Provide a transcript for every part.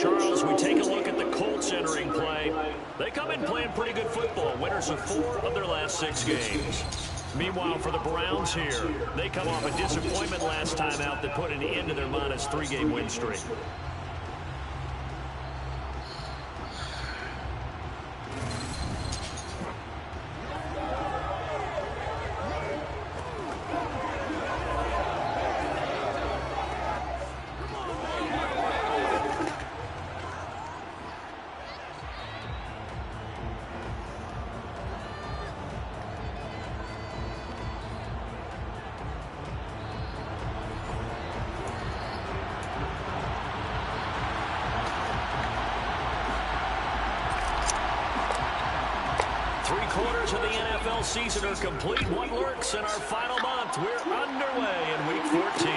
Charles, we take a look at the Colts entering play. They come in playing pretty good football, winners of 4 of their last 6 games. Meanwhile, for the Browns here, they come off a disappointment last time out that put an end to their minus 3-game win streak. Three-quarters of the NFL season are complete. What lurks in our final month? We're underway in Week 14.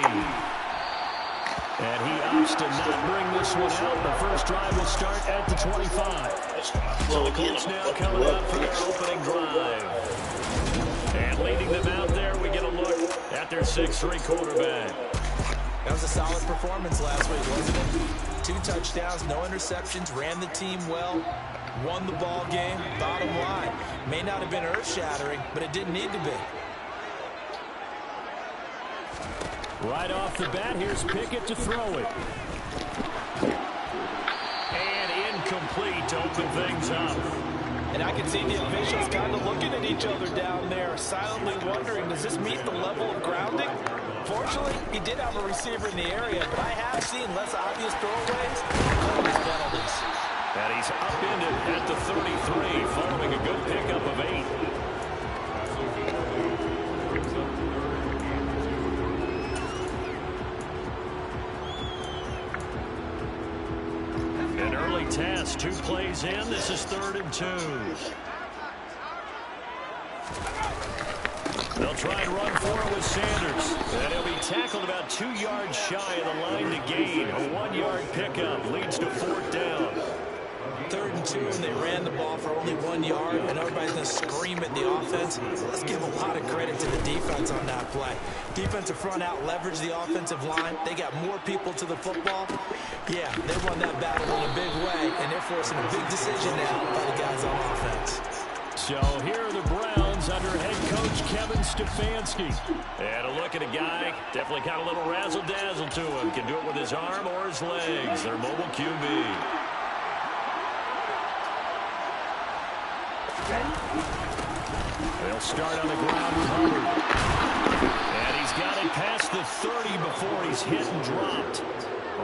And he opts to not bring this one out. The first drive will start at the 25. So the Colts now coming out for their opening drive. And leading them out there, we get a look at their 6'3" quarterback. That was a solid performance last week, wasn't it? 2 touchdowns, no interceptions, ran the team well, won the ball game. Bottom line, may not have been earth-shattering, but it didn't need to be. Right off the bat, here's Pickett to throw it. And incomplete to open things up. And I can see the officials kind of looking at each other down there, silently wondering, does this meet the level of grounding? Fortunately, he did have a receiver in the area, but I have seen less obvious throwaways and less penalties. And he's upended at the 33, following a good pickup of 8. An early test, 2 plays in. This is 3rd and 2. They'll try and run for it with Sanders. And he'll be tackled about 2 yards shy of the line to gain. A 1-yard pickup leads to 4th down. 3rd and 2, and they ran the ball for only 1 yard, and everybody's going to scream at the offense. Let's give a lot of credit to the defense on that play. Defensive front out leveraged the offensive line. They got more people to the football. Yeah, they won that battle in a big way, and they're forcing a big decision now by the guys on offense. So here are the Browns under head coach Kevin Stefanski. And a look at a guy, definitely got a little razzle-dazzle to him. Can do it with his arm or his legs. Their mobile QB. They'll start on the ground with Hubbard. And he's got it past the 30 before he's hit and dropped.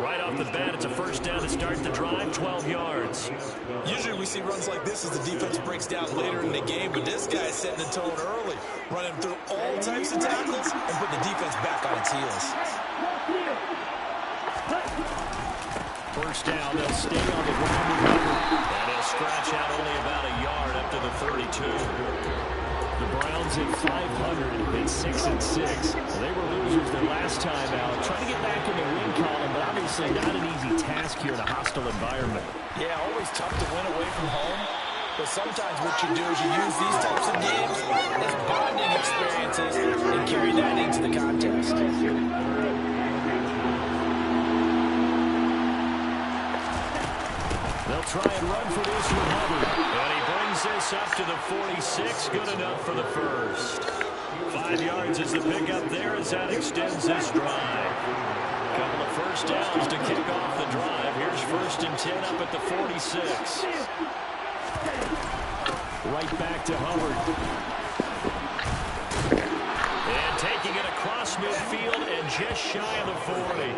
Right off the bat, it's a 1st down to start the drive, 12 yards. Usually we see runs like this as the defense breaks down later in the game, but this guy's setting the tone early, running through all types of tackles and putting the defense back on its heels. 1st down, they'll stay on the ground with Hubbard. And he'll scratch out only about a yard up to the 32. The Browns at 500 and 6-6. They were losers their last time out. Trying to get back in the win column, but obviously not an easy task here in a hostile environment. Yeah, always tough to win away from home. But sometimes what you do is you use these types of games as bonding experiences and carry that into the contest. They'll try and run for this with Hubbard. And he brings this up to the 46. Good enough for the 1st. 5 yards is the pickup there as that extends this drive. Couple of 1st downs to kick off the drive. Here's 1st and 10 up at the 46. Right back to Hubbard. And taking it across midfield and just shy of the 40.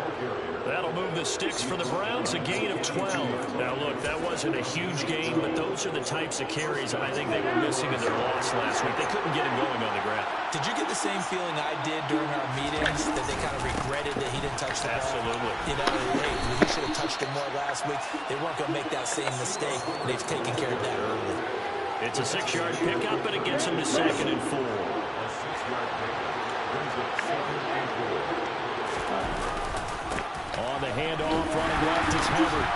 That'll move the sticks for the Browns, a gain of 12. Now, look, that wasn't a huge gain, but those are the types of carries I think they were missing in their loss last week. They couldn't get him going on the ground. Did you get the same feeling I did during our meetings, that they kind of regretted that he didn't touch the ball? Absolutely. You know, hey, he should have touched it more last week. They weren't going to make that same mistake, and they've taken care of that early. It's a 6-yard pickup, and it gets him to 2nd and 4. On the handoff, running left is Hubbard.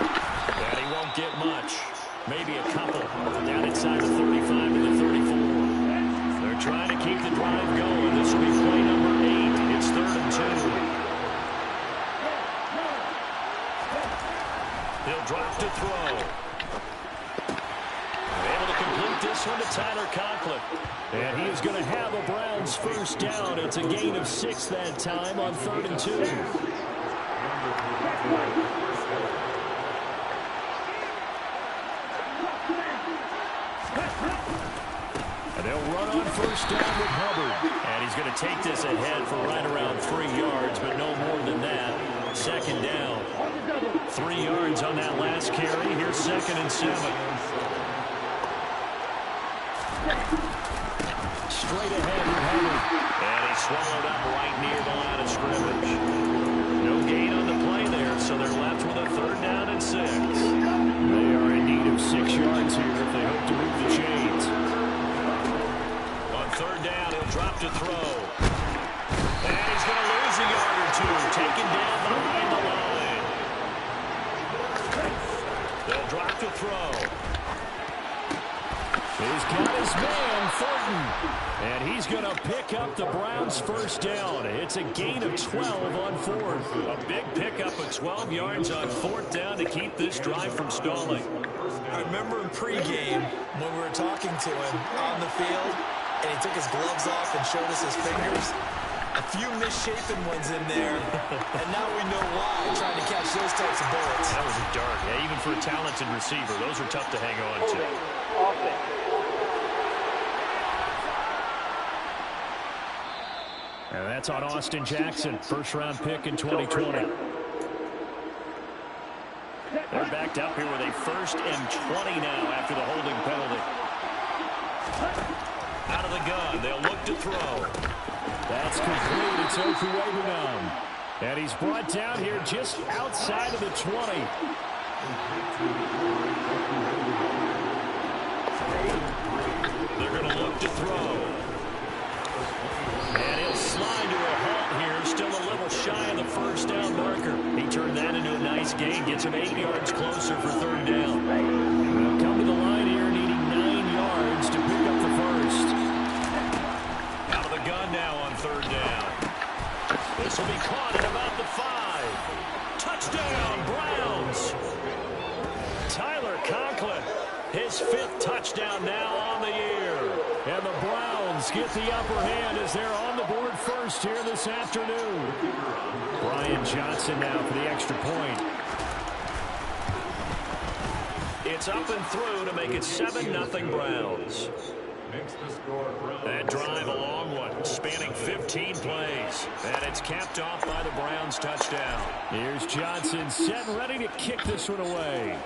And he won't get much. Maybe a couple. Down inside the 35 to the 34. They're trying to keep the drive going. This will be play number 8. It's 3rd and 2. He'll drop to throw. Able to complete this one to Tyler Conklin. And he is going to have a Browns first down. It's a gain of 6 that time on 3rd and 2. And they'll run on first down with Hubbard. And he's going to take this ahead for right around 3 yards, but no more than that. 2nd down. 3 yards on that last carry. Here's 2nd and 7. Straight ahead with Hubbard. And he's swallowed up right near the line of scrimmage. No gain on the play there, so they're left with a 3rd down and 6. They are in need of 6 yards here if they hope to move the chains. On 3rd down, he'll drop to throw. And he's going to lose a yard or 2. Taken down behind the line. They'll drop to throw. He's got his man, Thornton. And he's going to pick up the Browns' first down. It's a gain of 12 on 4th. A big pickup of 12 yards on 4th down to keep this drive from stalling. I remember in pregame when we were talking to him on the field, and he took his gloves off and showed us his fingers. A few misshapen ones in there, and now we know why, trying to catch those types of bullets. That was a dart. Yeah, even for a talented receiver, those are tough to hang on to. And that's on Austin Jackson, first-round pick in 2020. They're backed up here with a 1st and 20 now after the holding penalty. Out of the gun, they'll look to throw. That's complete. It's Okuwebunam. And he's brought down here just outside of the 20. They're going to look to throw. And he'll slide to a halt here. Still a little shy of the first down marker. He turned that into a nice gain. Gets him 8 yards closer for 3rd down. They'll come to the line here needing 9 yards to pick up the first. Out of the gun now on 3rd down. This will be caught at about the 5. Touchdown, Browns. Tyler Conklin, his 5th touchdown now on the year. And the Browns get the upper hand as they're on the board first here this afternoon. Brian Johnson now for the extra point. It's up and through to make it 7-0 Browns. That drive, a long one, spanning 15 plays. And it's capped off by the Browns' touchdown. Here's Johnson set and ready to kick this one away.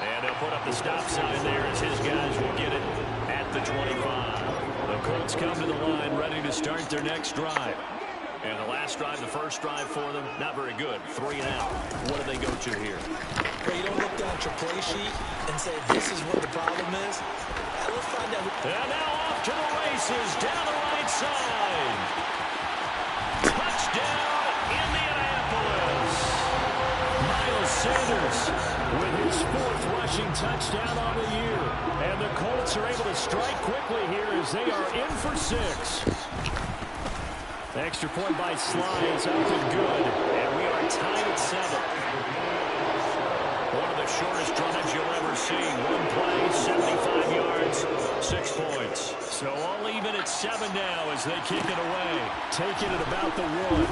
And they'll put up the stop sign there as his guys will get it at the 25. The Colts come to the line ready to start their next drive. And the last drive, the first drive for them, not very good. 3 and out. What do they go to here? Well, you don't look down at your play sheet and say, this is what the problem is. Let's find out. And now off to the races, down the right side. Touchdown, Indianapolis. Miles Sanders with his 4th rushing touchdown on the year. And the Colts are able to strike quickly here as they are in for 6. Extra point by Slides up and good. And we are tied at 7. One of the shortest drives you'll ever see. 1 play, 75 yards, 6 points. So all even at 7 now as they kick it away. Taking it about the 1.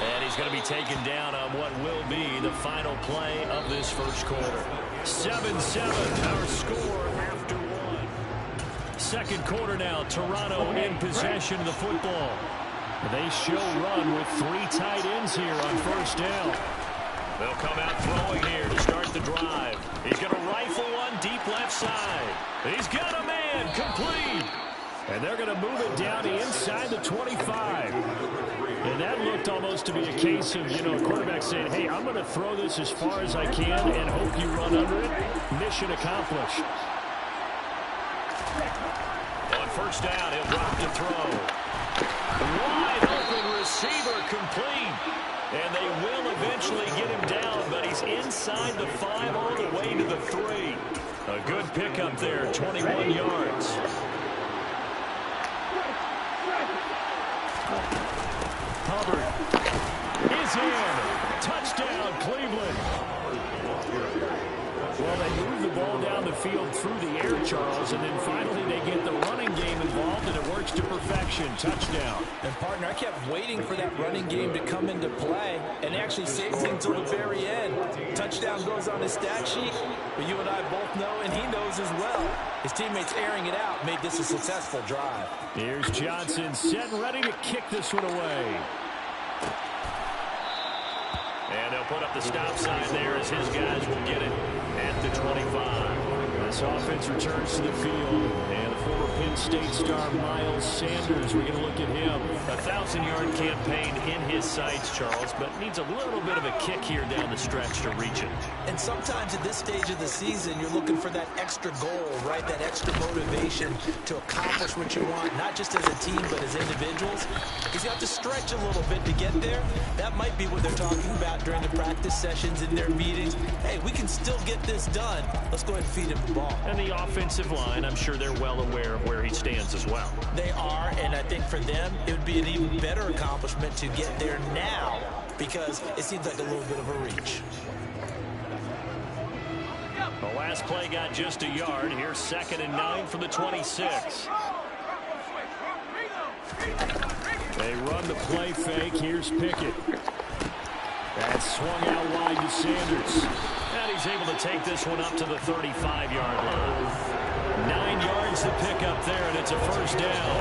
And he's going to be taken down on what will be the final play of this first quarter. 7-7, our score after 1. Second quarter now, Toronto in possession of the football. They show run with 3 tight ends here on first down. They'll come out throwing here to start the drive. He's going to rifle one deep left side. He's got a man, complete. And they're going to move it down to inside the 25. And that looked almost to be a case of, a quarterback saying, hey, I'm going to throw this as far as I can and hope you run under it. Mission accomplished. On first down, he'll drop to throw. Wide open receiver, complete. And they will eventually get him down, but he's inside the 5 all the way to the 3. A good pickup there, 21 yards. Hubbard is in. Touchdown, Cleveland. Well, they move the ball down the field through the air, Charles, and then finally they get the running game involved, and it works to perfection. Touchdown. And, partner, I kept waiting for that running game to come into play and actually saved it until the very end. Touchdown goes on his stat sheet, but you and I both know, and he knows as well, his teammates airing it out made this a successful drive. Here's Johnson set and ready to kick this one away. And they'll put up the stop sign there as his guys will get it at the 25. This offense returns to the field, and the former Penn State star Miles Sanders, we're going to look at him. A 1,000-yard campaign in his sights, Charles, but needs a little bit of a kick here down the stretch to reach it. And sometimes at this stage of the season, you're looking for that extra goal, right? That extra motivation to accomplish what you want, not just as a team, but as individuals. Because you have to stretch a little bit to get there. That might be what they're talking about during the practice sessions in their meetings. Hey, we can still get this done. Let's go ahead and feed him the ball. And the offensive line, I'm sure they're well aware of where he stands as well. They are, and I think for them, it would be an even better accomplishment to get there now because it seems like a little bit of a reach. The last play got just a yard. Here's 2nd and 9 from the 26. They run the play fake. Here's Pickett. That's swung out wide to Sanders. And he's able to take this one up to the 35-yard line. 9 yards to pick up there, and it's a first down.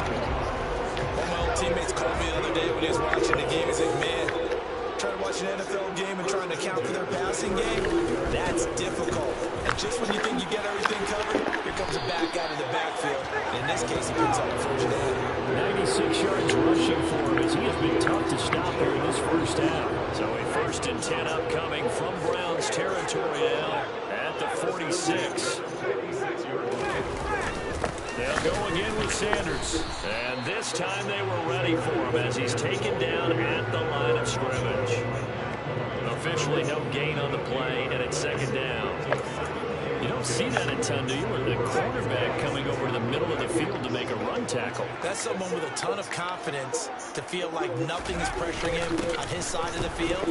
One of my old teammates called me the other day when he was watching the game. He said, man, trying to watch an NFL game and trying to account for their passing game, that's difficult. And just when you think you get everything covered, here comes a back out of the backfield. And in this case, he picks up the first down. 96 yards rushing for him as he has been tough to stop here in this first half. So a 1st and 10 upcoming from Browns territory now at the 46. They'll go again with Sanders. And this time they were ready for him as he's taken down at the line of scrimmage. Officially no gain on the play, and it's 2nd down. You don't see that a ton, do you? Or the quarterback coming over to the middle of the field to make a run tackle. That's someone with a ton of confidence to feel like nothing is pressuring him on his side of the field.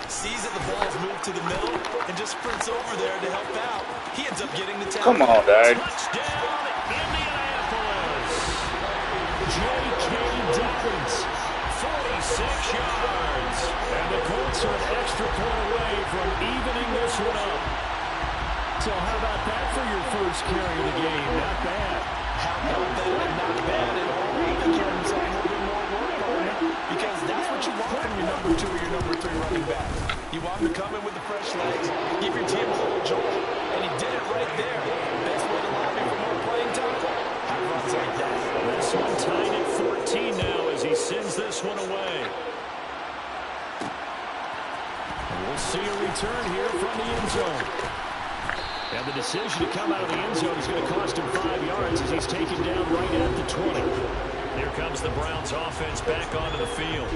Sees that the ball's moved to the middle and just sprints over there to help out. He ends up getting the tackle. Come on, Dad. Touchdown, Indianapolis. J.K. Dobbins, 46 yards. and the Colts are an extra point away from evening this one up. So how about that for your first carry of the game? Not bad. How about that? Not bad at all. They give himself a little bit more work on it because that's what you want from your number 2 or your number 3 running back. You want him to come in with the fresh legs, give your team a little jolt, and he did it right there. Best way to lobby for more playing time, have runs like that. This one tied at 14 now as he sends this one away. And we'll see a return here from the end zone. And the decision to come out of the end zone is going to cost him 5 yards as he's taken down right at the 20. Here comes the Browns offense back onto the field.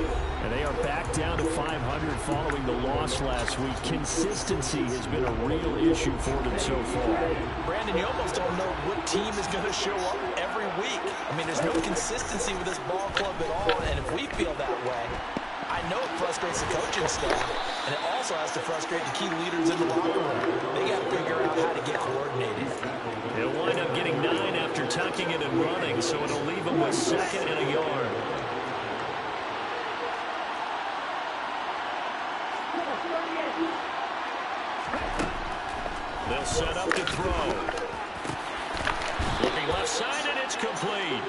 And they are back down to 500 following the loss last week. Consistency has been a real issue for them so far. Brandon, you almost don't know what team is going to show up every week. I mean, there's no consistency with this ball club at all, and if we feel that way, I know it frustrates the coaching staff, and it also has to frustrate the key leaders in the locker room. They got to figure out how to get coordinated. He'll wind up getting 9 after tucking it and running, so it'll leave him with 2nd and a yard. They'll set up to throw. Looking left side, and it's complete.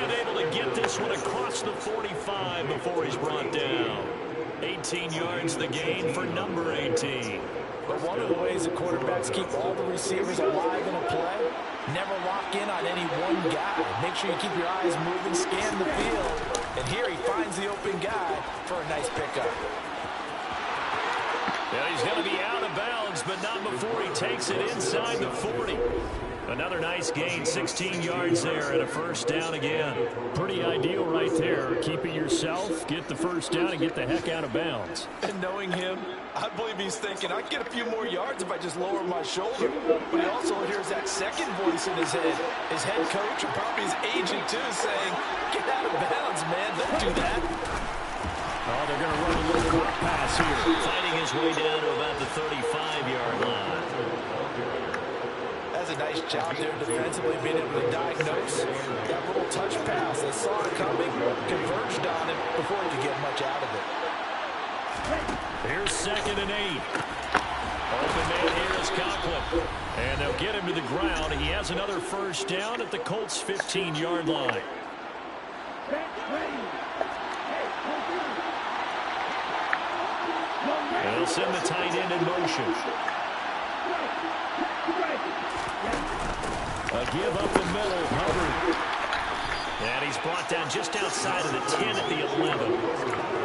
And able to get this one across the 45 before he's brought down. 18 yards the gain for number 18. But one of the ways that quarterbacks keep all the receivers alive in a play, never lock in on any one guy. Make sure you keep your eyes moving, scan the field. And here he finds the open guy for a nice pickup. Yeah, he's going to be out of bounds, but not before he takes it inside the 40. Another nice gain, 16 yards there, and a first down again. Pretty ideal right there. Keep it yourself, get the first down, and get the heck out of bounds. And knowing him, I believe he's thinking, I can get a few more yards if I just lower my shoulder. But he also hears that second voice in his head. His head coach, and probably his agent too, saying, get out of bounds, man. Don't do that. Oh, they're going to run a little quick pass here. Fighting his way down to about the 35-yard line. That's a nice job there defensively, being able to diagnose that little touch pass. They saw it coming, converged on it before he could get much out of it. Here's 2nd and 8. Open man here is Conklin. And they'll get him to the ground. He has another first down at the Colts' 15-yard line. They'll send the tight end in motion. A give up the middle, Hubbard. And he's brought down just outside of the 10 at the 11.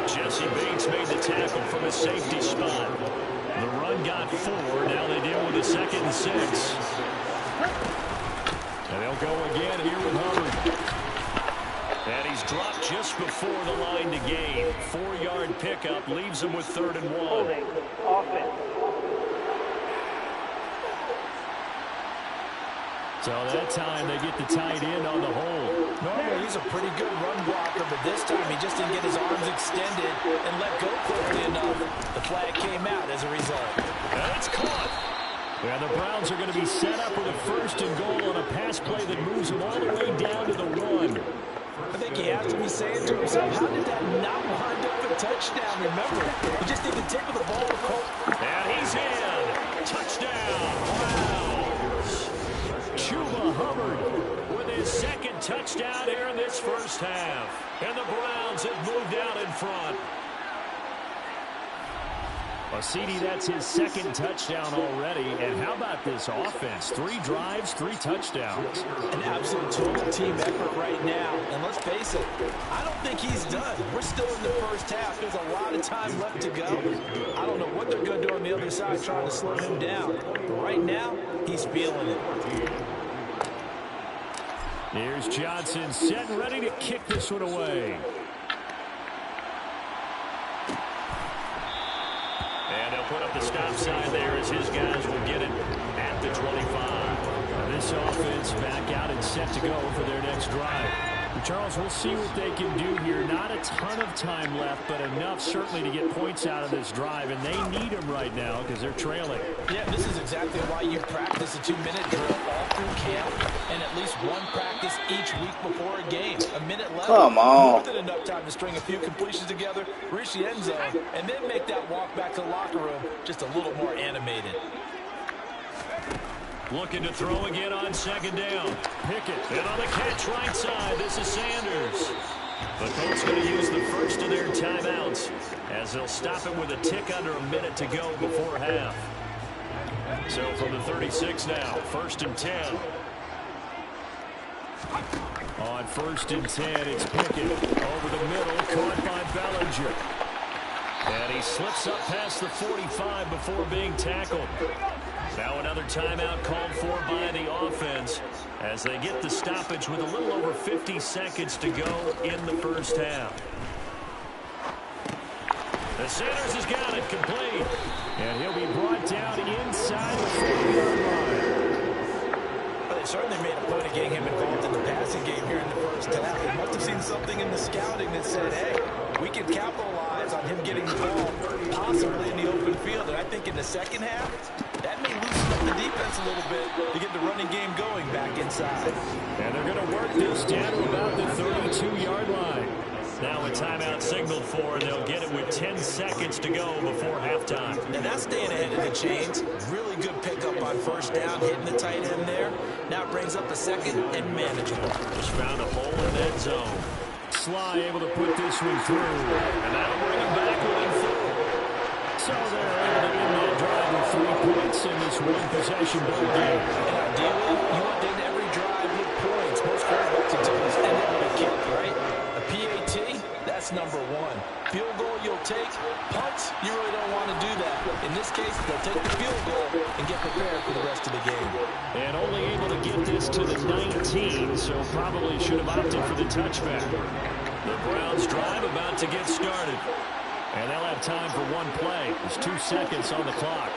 Jesse Bates made the tackle from a safety spot. The run got 4. Now they deal with a 2nd and 6. And they'll go again here with Hubbard. And he's dropped just before the line to gain. 4-yard pickup leaves him with 3rd and 1. Holding. Offense. So that time they get the tight end on the hold. Normally he's a pretty good run blocker, but this time he just didn't get his arms extended and let go quickly enough. The flag came out as a result. And it's caught. Yeah, the Browns are going to be set up with a 1st and goal on a pass play that moves them all the way down to the 1. I think he has to be saying to himself, how did that not wind up a touchdown? Remember, he just didn't tip of the ball to Cole. And he's in. Touchdown. Browns. Chuba Hubbard with his 2nd touchdown here in this first half. And the Browns have moved out in front. Well, CD, that's his 2nd touchdown already. And how about this offense? 3 drives, 3 touchdowns. An absolute total team effort right now. And let's face it, I don't think he's done. We're still in the first half. There's a lot of time left to go. I don't know what they're going to do on the other side trying to slow him down. But right now, he's feeling it. Here's Johnson set and ready to kick this one away. And they'll put up the stop sign there as his guys will get it at the 25. This offense back out and set to go for their next drive. Charles, we'll see what they can do here. Not a ton of time left, but enough certainly to get points out of this drive, and they need them right now because they're trailing. Yeah, this is exactly why you practice a 2-minute drill all through camp and at least one practice each week before a game. A minute left. Come on. More than enough time to string a few completions together, reach the end zone, and then make that walk back to the locker room just a little more animated. Looking to throw again on 2nd down. Pickett, and on the catch right side, this is Sanders. The Colts going to use the first of their timeouts as they'll stop it with a tick under a minute to go before half. So from the 36 now, 1st and 10. On 1st and 10, it's Pickett. Over the middle, caught by Bellinger. And he slips up past the 45 before being tackled. Now another timeout called for by the offense as they get the stoppage with a little over 50 seconds to go in the first half. The Sanders has got it complete. And he'll be brought down inside the 40-yard line. But they certainly made a point of getting him involved in the passing game here in the first half. They must have seen something in the scouting that said, hey, we can capitalize on him getting the ball possibly in the open field. And I think in the second half, that may loosen up the defense a little bit to get the running game going back inside. And they're going to work this down to about the 32-yard line. Now a timeout signaled for, and they'll get it with 10 seconds to go before halftime. And that's staying ahead of the chains. Really good pickup on 1st down, hitting the tight end there. Now it brings up the 2nd and manageable. Just found a hole in that zone. Sly able to put this one through, and that'll bring him back within 4. So they're able to end that drive with 3 points in this one-possession ball game. And ideally, you want to end every drive with points. Most quarterbacks will tell us end it with a kick, right? A PAT, that's number 1. Field goal you'll take. Punts, you really don't want to do that. In this case, they'll take the field goal and get prepared for the rest of the game. And only able to get this to the 19, so probably should have opted for the touchback. The Browns drive about to get started. And they'll have time for one play. There's 2 seconds on the clock.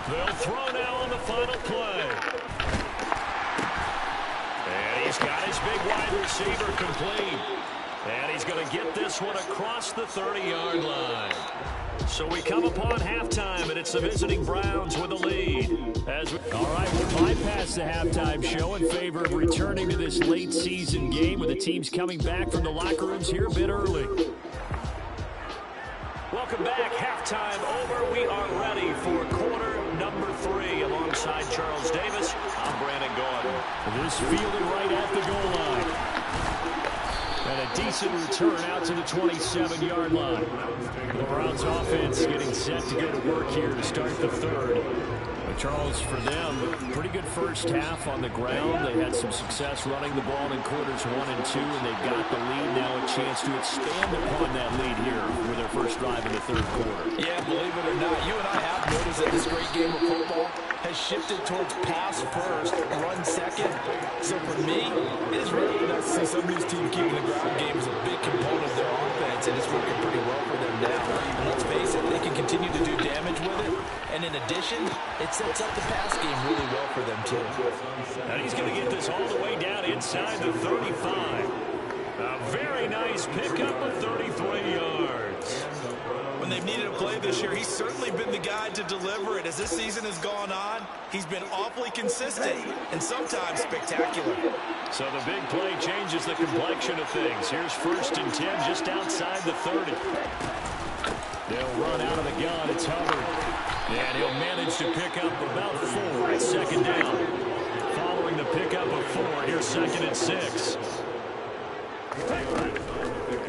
They'll throw now on the final play. And he's got his big wide receiver complete. And he's going to get this one across the 30-yard line. So we come upon halftime, and it's the visiting Browns with a lead. All right, we'll bypass the halftime show in favor of returning to this late-season game with the teams coming back from the locker rooms here a bit early. Welcome back. Halftime over. We are ready for quarter number 3 alongside Charles Davis. I'm Brandon Gordon. This fielded right at the goal line. And a decent return out to the 27-yard line. The Browns offense getting set to go to work here to start the third. But Charles, for them, pretty good first half on the ground. They had some success running the ball in quarters 1 and 2, and they've got the lead now, a chance to expand upon that lead here with their first drive in the third quarter. Yeah, believe it or not, you and I have noticed that this great game of football has shifted towards pass first, run second. So for me, it is really nice to see some of these teams keeping the ground game as a big component of their offense, and it's working pretty well for them now. And let's face it, they can continue to do damage with it. And in addition, it sets up the pass game really well for them, too. And he's going to get this all the way down inside the 35. A very nice pickup of 33 yards. When they've needed a play this year, he's certainly been the guy to deliver it. As this season has gone on, he's been awfully consistent and sometimes spectacular. So the big play changes the complexion of things. Here's 1st and 10 just outside the 30. They'll run out of the gun. It's Hubbard. And he'll manage to pick up about 4 at 2nd down. Following the pickup of 4, here's 2nd and 6.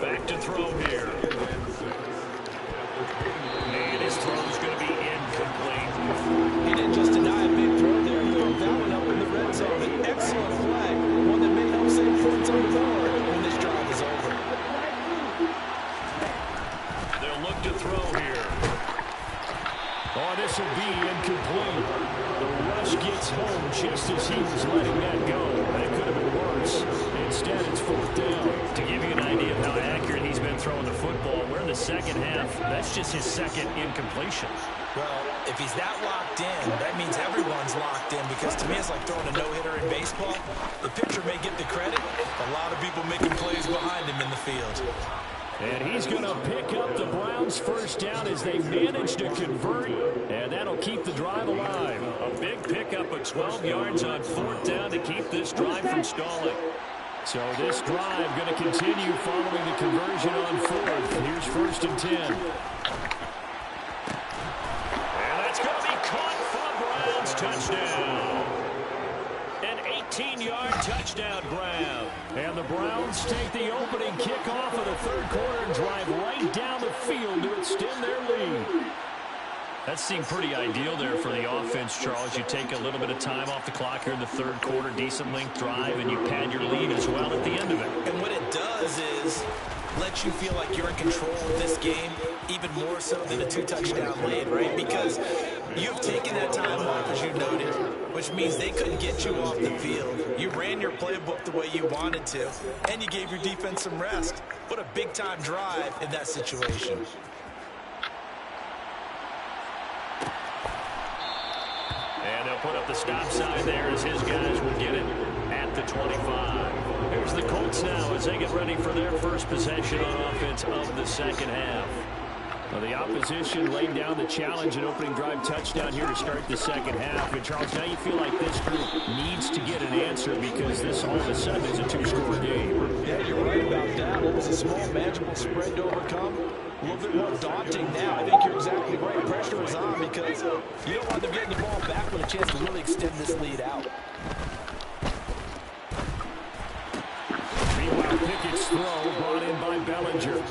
Back to throw here. And his throw's going to be incomplete. He didn't just deny a big throw there. He threw that one up in the red zone. An excellent play. One that may help save points on the board when this drive is over. They'll look to throw here. Oh, this will be incomplete. The rush gets home just as he was letting that go. That could have been worse. Instead, it's 4th down. To give you an idea of how accurate he's been throwing the football, we're in the second half. That's just his 2nd incompletion. Well, if he's that locked in, that means everyone's locked in, because to me it's like throwing a no-hitter in baseball. The pitcher may get the credit, a lot of people making plays behind him in the field. And he's going to pick up the Browns' first down as they manage to convert, and that'll keep the drive alive. A big pickup of 12 yards on 4th down to keep this drive from stalling. So this drive going to continue following the conversion on 4th. Here's 1st and 10. And that's going to be caught for a Browns touchdown. An 18-yard touchdown grab. And the Browns take the opening kickoff of the third quarter and drive right down the field to extend their lead. That seemed pretty ideal there for the offense, Charles. You take a little bit of time off the clock here in the third quarter, decent length drive, and you pad your lead as well at the end of it. And what it does is let you feel like you're in control of this game, even more so than a 2-touchdown lead, right? Because you've taken that time off, as you noted, which means they couldn't get you off the field. You ran your playbook the way you wanted to, and you gave your defense some rest. What a big-time drive in that situation. And they'll put up the stop sign there as his guys will get it at the 25. Here's the Colts now as they get ready for their first possession on offense of the second half. Well, the opposition laid down the challenge and opening drive touchdown here to start the second half. And, Charles, now you feel like this group needs to get an answer because this all of a sudden is a 2-score game. Yeah, you're right about that. It was a small, manageable spread to overcome. A little bit more daunting now. I think you're exactly right. Pressure is on because you don't want them getting the ball back with a chance to really extend this lead out. Meanwhile, Pickett's throw brought in by Bellinger.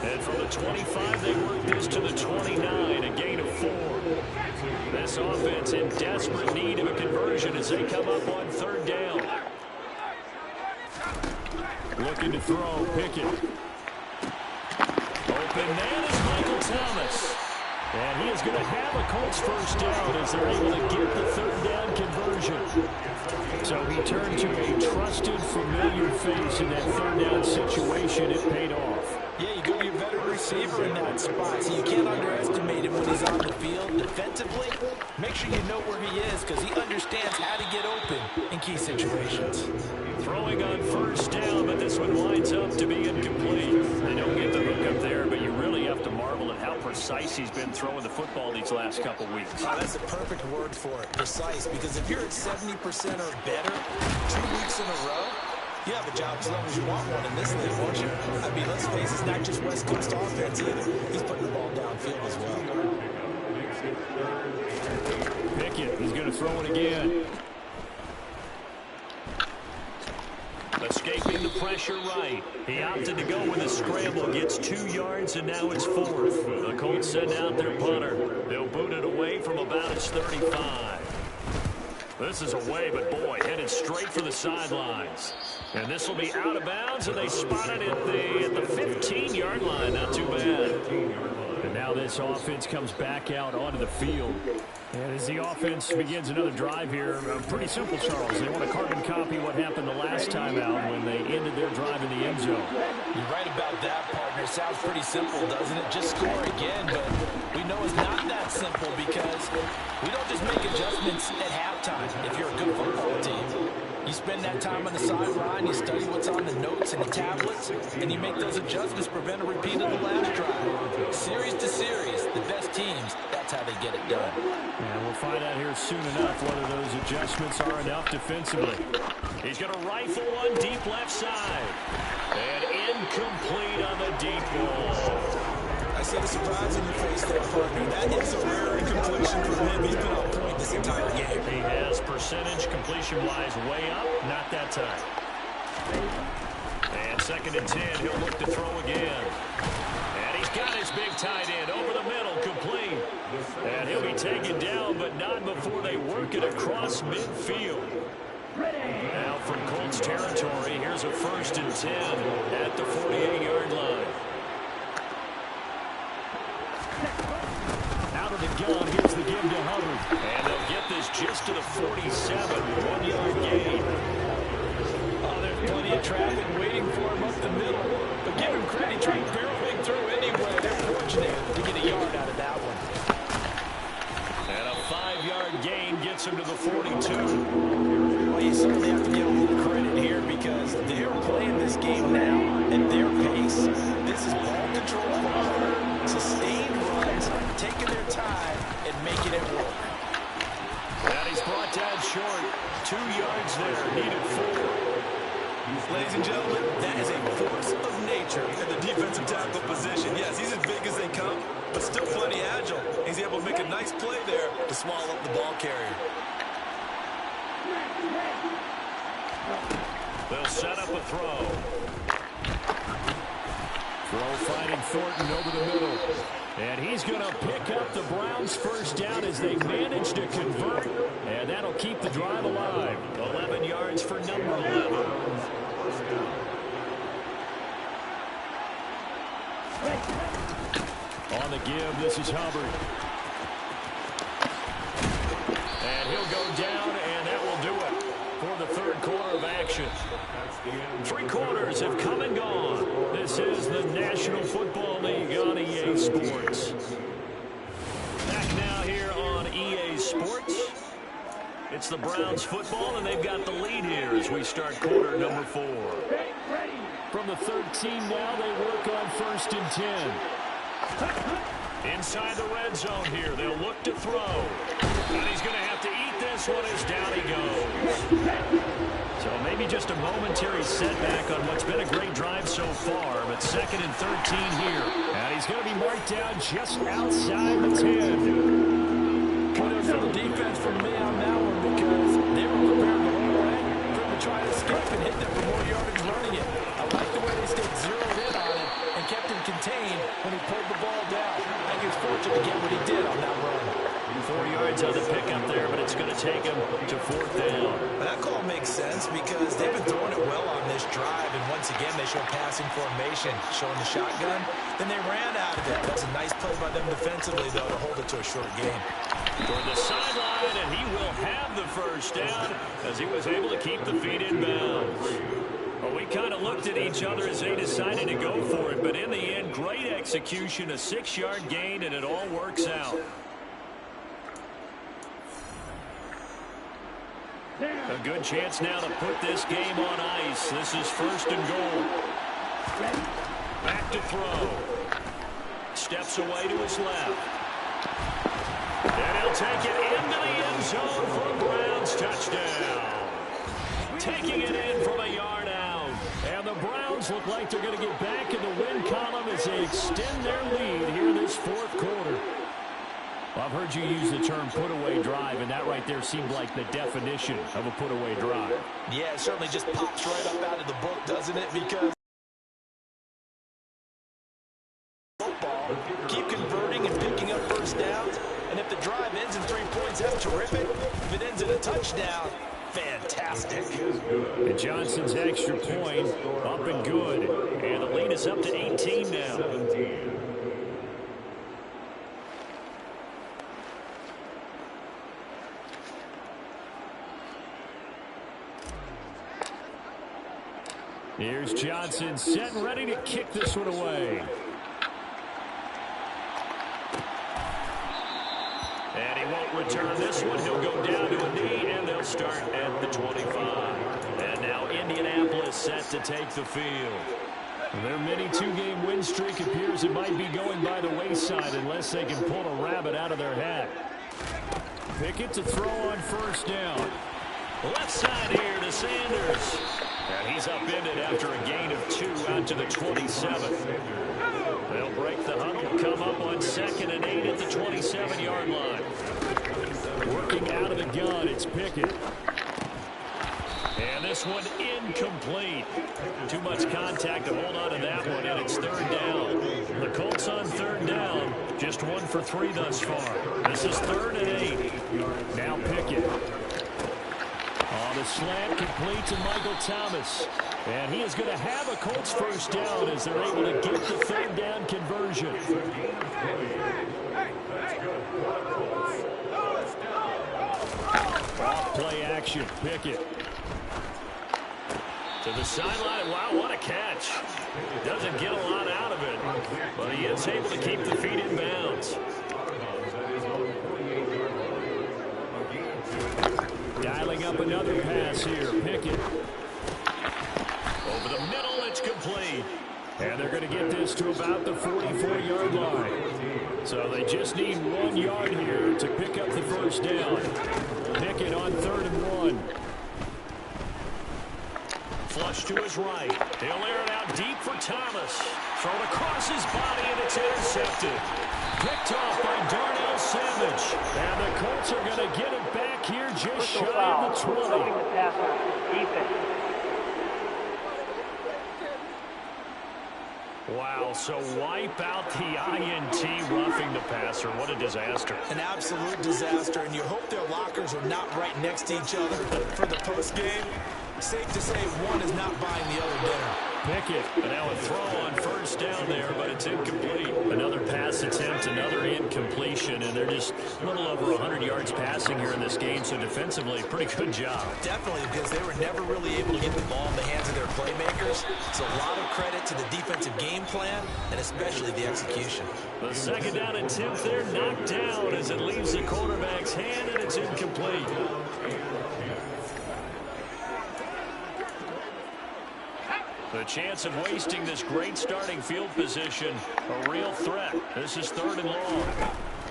And from the 25, they work this to the 29, a gain of 4. This offense in desperate need of a conversion as they come up on 3rd down. Looking to throw, Pickett. Open man is Michael Thomas. And he is going to have a Colts first down as they're able to get the 3rd down conversion. So he turned to a trusted, familiar face in that 3rd down situation. It paid off. Yeah, you go to your veteran receiver in that spot, so you can't underestimate him when he's on the field defensively. Make sure you know where he is because he understands how to get open in key situations. Throw throwing on first down, but this one winds up to be incomplete. They don't get the hook up there, but you really have to marvel at how precise he's been throwing the football these last couple weeks. Oh, that's a perfect word for it, precise, because if you're at 70% or better 2 weeks in a row, you have a job as long as you want one in this league, won't you? I mean, let's face it, it's not just West Coast offense either. He's putting the ball downfield as well. Pickett, he's going to throw it again. Escaping the pressure right. He opted to go with a scramble, gets 2 yards, and now it's 4th. The Colts send out their punter. They'll boot it away from about his 35. This is away, but boy, headed straight for the sidelines. And this will be out of bounds, and they spot it at the 15-yard line. Not too bad. And now this offense comes back out onto the field. And as the offense begins another drive here, pretty simple, Charles. They want to carbon copy what happened the last time out when they ended their drive in the end zone. You're right about that, partner. Sounds pretty simple, doesn't it? Just score again, but we know it's not that simple because we don't just make adjustments at halftime if you're a good football team. You spend that time on the sideline, you study what's on the notes and the tablets, and you make those adjustments to prevent a repeat of the last drive. Series to series, the best teams, that's how they get it done. And we'll find out here soon enough whether those adjustments are enough defensively. He's going to rifle one deep left side. And incomplete on the deep ball. I see the surprise in your face there, partner. That is a rare incompletion from him. He's been on point this entire game. He has percentage completion-wise way up. Not that time. And 2nd and 10. He'll look to throw again. And he's got his big tight end over the middle, complete. And he'll be taken down, but not before they work it across midfield. Now from Colts territory, here's a 1st and 10 at the 48-yard line. Out of the gun, here's the give to Hubbard. And they'll get this just to the 47, 1-yard gain. Oh, there's plenty of traffic waiting for him up the middle. But give him credit, he tried barreling through anyway. They're fortunate to get a yard out of that one. And a 5-yard gain gets him to the 42. Well, you certainly have to give them a little credit here because they're playing this game now at their pace. This is ball control football, sustained runs, taking their time and making it work. And he's brought down short. 2 yards there, needed 4. Ladies and gentlemen, that is a force of nature at the defensive tackle position. Yes, he's as big as they come, but still plenty agile. He's able to make a nice play there to swallow up the ball carrier. They'll set up a throw. Throw finding Thornton over the middle. And he's going to pick up the Browns' first down as they manage to convert. And that'll keep the drive alive. 11 yards for number 11. On the give, this is Hubbard. And he'll go down, and that will do it for the 3rd quarter of action. 3 quarters have come and gone. This is the National Football League on EA Sports. Back now here on EA Sports. It's the Browns football, and they've got the lead here as we start quarter number 4. From the 13 now, they work on 1st and 10. Inside the red zone here, they'll look to throw. And he's going to have to eat this one as down he goes. So maybe just a momentary setback on what's been a great drive so far, but 2nd and 13 here. And he's going to be marked down just outside the 10. Kudos to the defense from me on that one because they were prepared the whole way for him to try to escape and hit them for more yardage running it. I like the way they stayed zeroed in on him and kept him contained when he pulled the ball down. I think he was fortunate to get what he did on that run. 4 yards on the pickup there, but it's going to take him to 4th down. That call makes sense because they've been throwing it well on this drive, and once again they show passing formation, showing the shotgun. Then they ran out of it. That's a nice play by them defensively, though, to hold it to a short game. Toward the sideline, and he will have the first down as he was able to keep the feet in bounds. Well, we kind of looked at each other as they decided to go for it, but in the end, great execution, a 6-yard gain, and it all works out. A good chance now to put this game on ice. This is 1st and goal. Back to throw. Steps away to his left. And he'll take it into the end zone for a Browns touchdown. Taking it in from a yard out. And the Browns look like they're going to get back in the win column as they extend their lead here in this 4th quarter. Well, I've heard you use the term put-away drive, and that right there seemed like the definition of a put-away drive. Yeah, it certainly just pops right up out of the book, doesn't it? Because football, keep converting and picking up first downs. And if the drive ends in 3 points, that's terrific. If it ends in a touchdown, fantastic. And Johnson's extra point up and good. And the lead is up to 18 now. Here's Johnson set and ready to kick this one away. And he won't return this one. He'll go down to a knee, and they'll start at the 25. And now Indianapolis set to take the field. Their mini 2-game win streak appears it might be going by the wayside unless they can pull a rabbit out of their hat. Pickett to throw on 1st down. Left side here to Sanders. And he's upended after a gain of 2 out to the 27. They'll break the huddle, come up on 2nd and 8 at the 27-yard line. Working out of the gun, it's Pickett. And this one incomplete. Too much contact to hold on to that one, and it's 3rd down. The Colts on 3rd down, just 1 for 3 thus far. This is 3rd and 8. Now Pickett. On the slant, complete to Michael Thomas. And he is going to have a Colts 1st down as they're able to get the 3rd down conversion. Off play action, Pickett. To the sideline. Wow, what a catch. Doesn't get a lot out of it, but he is able to keep the feet in bounds. Dialing up another pass here. Pickett. Over the middle, it's complete. And they're going to get this to about the 44-yard line. So they just need 1 yard here to pick up the 1st down. Pickett on 3rd and 1. Flush to his right. He'll air it out deep for Thomas. Thrown across his body, and it's intercepted. Picked off by Darnell Savage. And the Colts are going to get it back here just shy of the 20. Wow, so wipe out the INT roughing the passer. What a disaster. An absolute disaster, and you hope their lockers are not right next to each other for the postgame. Safe to say one is not buying the other dinner. Pickett, and now a throw on 1st down there, but it's incomplete. Another pass attempt, another incompletion, and they're just a little over 100 yards passing here in this game, so defensively, pretty good job. Definitely, because they were never really able to get the ball in the hands of their playmakers. So a lot of credit to the defensive game plan, and especially the execution. The 2nd down attempt there knocked down as it leaves the quarterback's hand, and it's incomplete. The chance of wasting this great starting field position, a real threat. This is 3rd and long.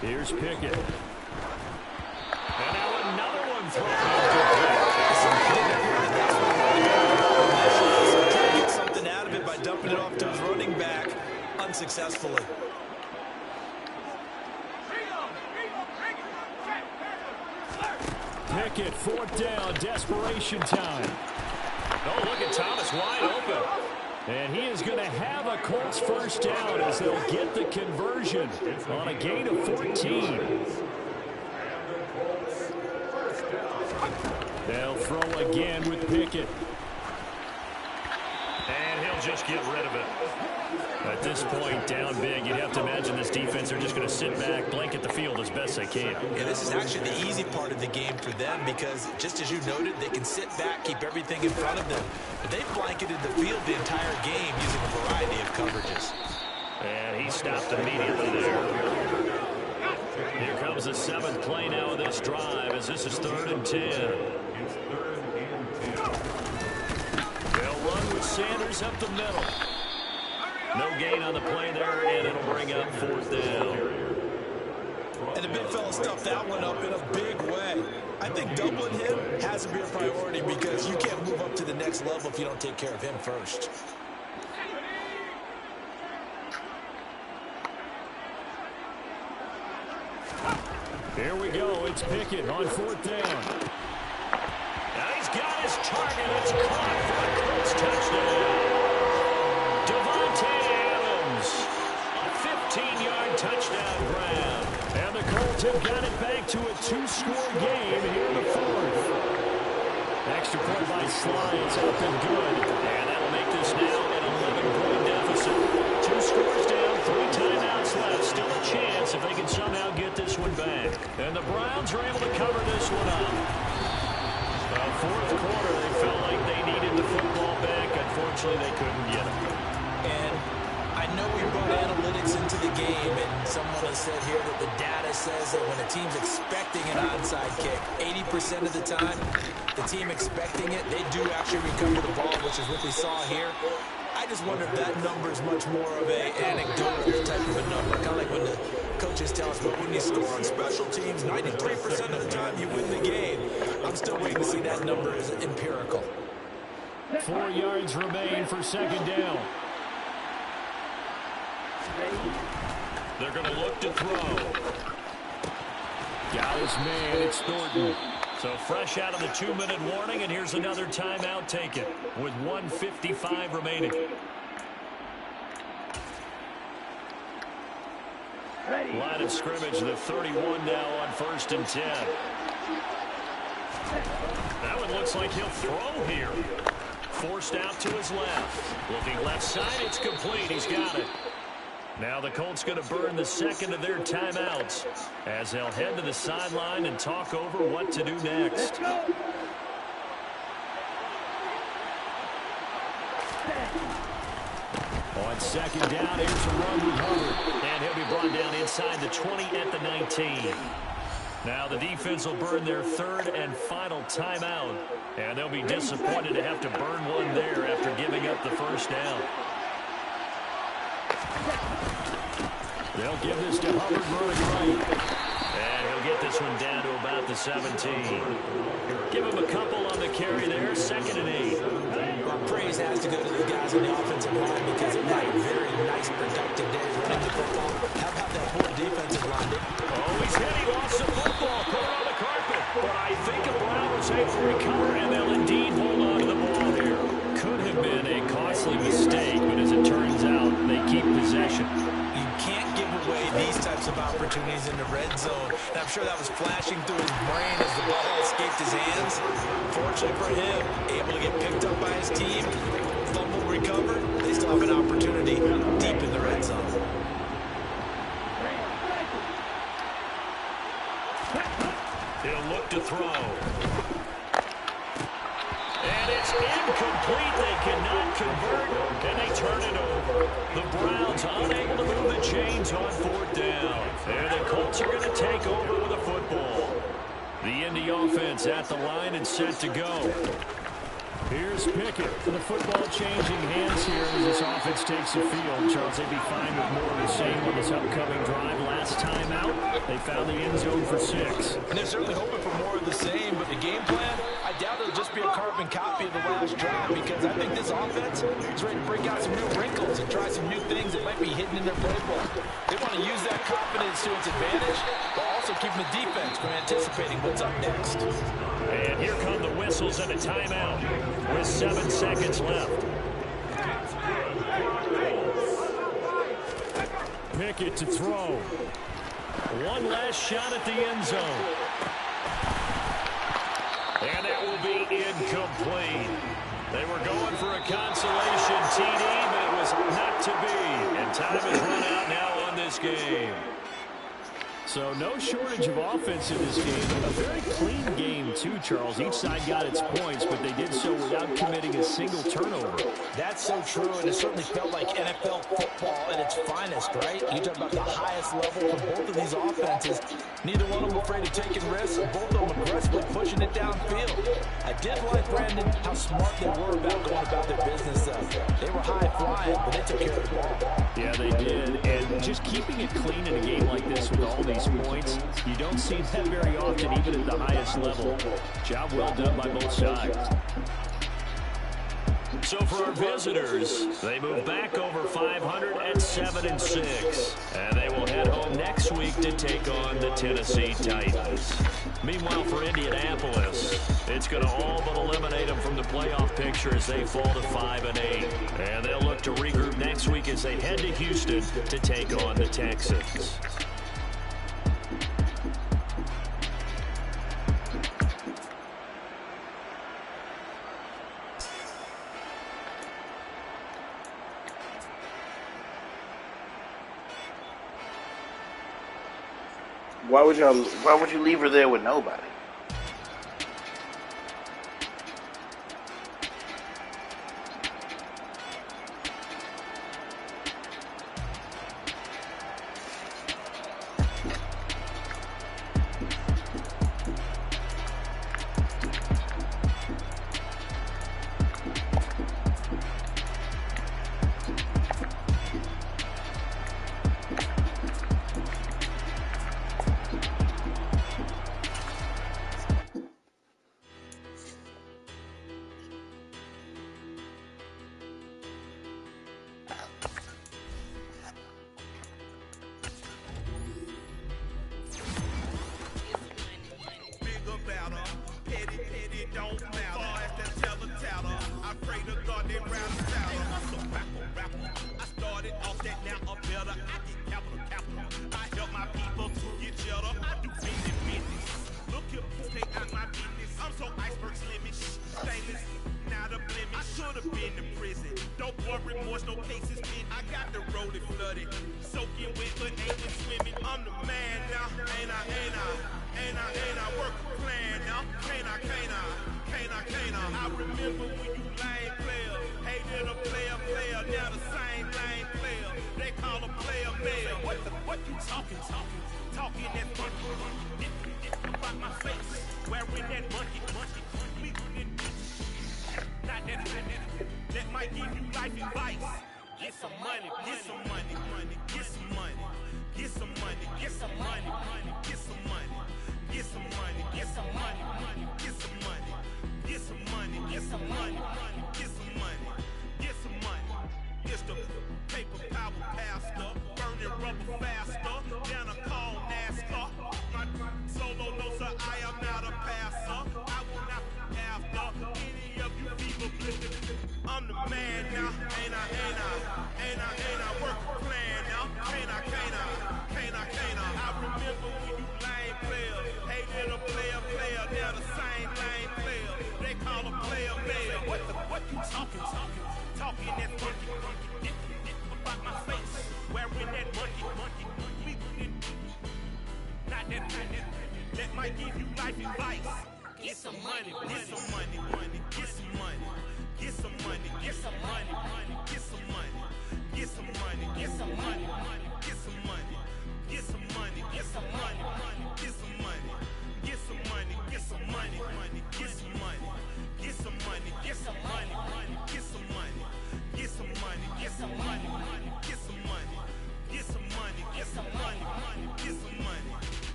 Here's Pickett. And now another one thrown incomplete. Trying to get something out of it by dumping it off to his running back unsuccessfully. Pickett, 4th down, desperation time. Oh, look at Thomas wide open. And he is going to have a Colts 1st down as they'll get the conversion on a gain of 14. They'll throw again with Pickett. And he'll just get rid of it. At this point, down big, you'd have to imagine this defense are just going to sit back, blanket the field as best they can. Yeah, this is actually the easy part of the game for them because, just as you noted, they can sit back, keep everything in front of them. But they've blanketed the field the entire game using a variety of coverages. And he stopped immediately there. Here comes the 7th play now of this drive as this is 3rd and 10. carries up the middle. No gain on the play there, and it'll bring up 4th down. And the big fella stuffed that one up in a big way. I think doubling him has to be a priority because you can't move up to the next level if you don't take care of him first. Here we go. It's Pickett on 4th down. And he's got his target. It's caught for a Colts touchdown. Devontae Adams, a 15-yard touchdown grab. And the Colts have got it back to a 2-score game here in the 4th. Extra point by Sly. It's up and good. And that'll make this now an 11-point deficit. 2 scores down, 3 timeouts left. Still a chance if they can somehow get this one back. And the Browns are able to cover this one up. 4th quarter, they felt like they needed the football back. Unfortunately, they couldn't get it. And I know we brought analytics into the game, and someone has said here that the data says that when a team's expecting an onside kick, 80% of the time, the team expecting it, they do actually recover the ball, which is what we saw here. I just wonder if that number is much more of an anecdotal type of a number, kind of like when the coaches tell us, but when you score on special teams, 93% of the time you win the game. I'm still waiting to see that number is empirical. 4 yards remain for 2nd down. They're going to look to throw. Got his man. It's Thornton. So fresh out of the 2-minute warning, and here's another timeout taken with 1:55 remaining. Line of scrimmage, the 31 now on 1st and 10. That one looks like he'll throw here. Forced out to his left. Looking left side, it's complete. He's got it. Now the Colts going to burn the 2nd of their timeouts as they'll head to the sideline and talk over what to do next. On 2nd down, here's a run with Hubbard. And he'll be brought down inside the 20 at the 19. Now the defense will burn their 3rd and final timeout. And they'll be disappointed to have to burn one there after giving up the 1st down. They'll give this to Hubbard running right. And he'll get this one down to about the 17. Give him a couple on the carry there. 2nd and 8. Well, praise has to go to the guys on the offensive line because it had a very nice, productive day running the football. How about that poor defensive line? Oh, he's hit. He lost the football. Put it on the carpet. But I think a Brown was able to recover, and they'll indeed hold on to the ball here. Could have been a costly mistake, but as it turns out, they keep possession. Away these types of opportunities in the red zone. And I'm sure that was flashing through his brain as the ball escaped his hands. Fortunately for him, able to get picked up by his team, fumble recovered. They still have an opportunity deep in the red zone. He'll look to throw. And it's incomplete. They cannot convert, and they turn it over. The Browns unable to move the chains on 4th down. And the Colts are going to take over with the football. The Indy offense at the line and set to go. Here's Pickett. The football changing hands here as this offense takes the field. Charles, they'd be fine with more of the same on this upcoming drive. Last time out, they found the end zone for 6. And they're certainly hoping for more of the same, but the game plan, I doubt it'll just be a carbon copy of the last drive because I think this offense is ready to break out some new wrinkles and try some new things that might be hidden in their playbook. They want to use that confidence to its advantage, while also keeping the defense from anticipating what's up next. And here come the whistles and a timeout with 7 seconds left. Pickett to throw. One last shot at the end zone. And that will be incomplete. They were going for a consolation TD, but it was not to be. And time is run out now on this game. So no shortage of offense in this game. A very clean game, too, Charles. Each side got its points, but they did so without committing a single turnover. That's so true, and it certainly felt like NFL football at its finest, right? You talk about the highest level for both of these offenses. Neither one of them afraid of taking risks, and both of them aggressively pushing it downfield. I did like, Brandon, how smart they were about going about their business, though. They were high-flying, but they took care of the ball. Yeah, they did, and just keeping it clean in a game like this with all these points, you don't see that very often, even at the highest level. Job well done by both sides. So for our visitors, they move back over 500 at 7-6. And they will head home next week to take on the Tennessee Titans. Meanwhile, for Indianapolis, it's going to all but eliminate them from the playoff picture as they fall to 5-8. And they'll look to regroup next week as they head to Houston to take on the Texans. Why would you leave her there with nobody?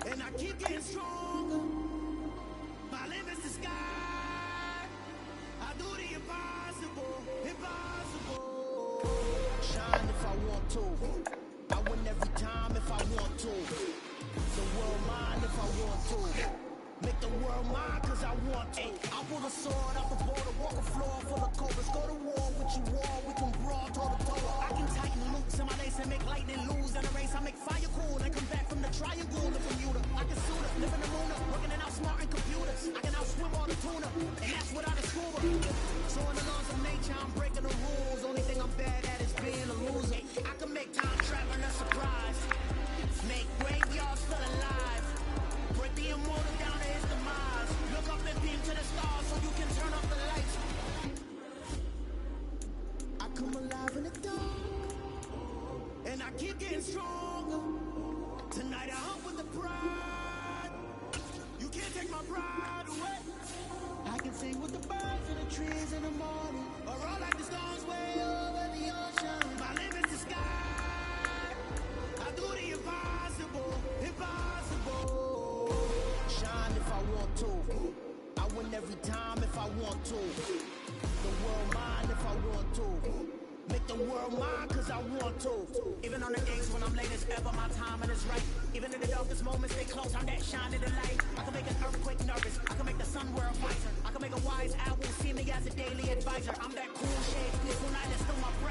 And I keep getting stronger. I want to. I win every time if I want to. The world mine if I want to. Make the world mine cause I want to. I pull a sword out the border, walk a floor full of cobras. Go to war with you all, we can brawl toe to toe. I can tighten loops in my lace and make lightning lose in a race. I make fire cool and come back from the triangle to Bermuda. I can suit up, live in the moon up, working and outsmarting computers. I can outswim all the tuna, and that's without a scuba. So in the laws of nature, I'm breaking the rules. Only thing I'm bad at is being a loser. I can make time traveling a surprise. Make graveyards still alive. Break the immortal down to his demise. Look up and beam to the stars so you can turn off the lights. I come alive in the dark, and I keep getting stronger. Tonight I hunt with the pride. You can't take my pride away. I can sing with the birds and the trees in the morning, or roll like the stars way over the ocean. My limit's the sky. I do the impossible, impossible. Shine if I want to. I win every time if I want to. The world mine if I want to. Make the world mine cause I want to. Even on the days when I'm late as ever, my timing is right. Even in the darkest moments, stay close, I'm that shine in the light. I can make an earthquake nervous, I can make the sun world wiser. I can make a wise owl see me as a daily advisor. I'm that cool shade, cool night that's still my breath.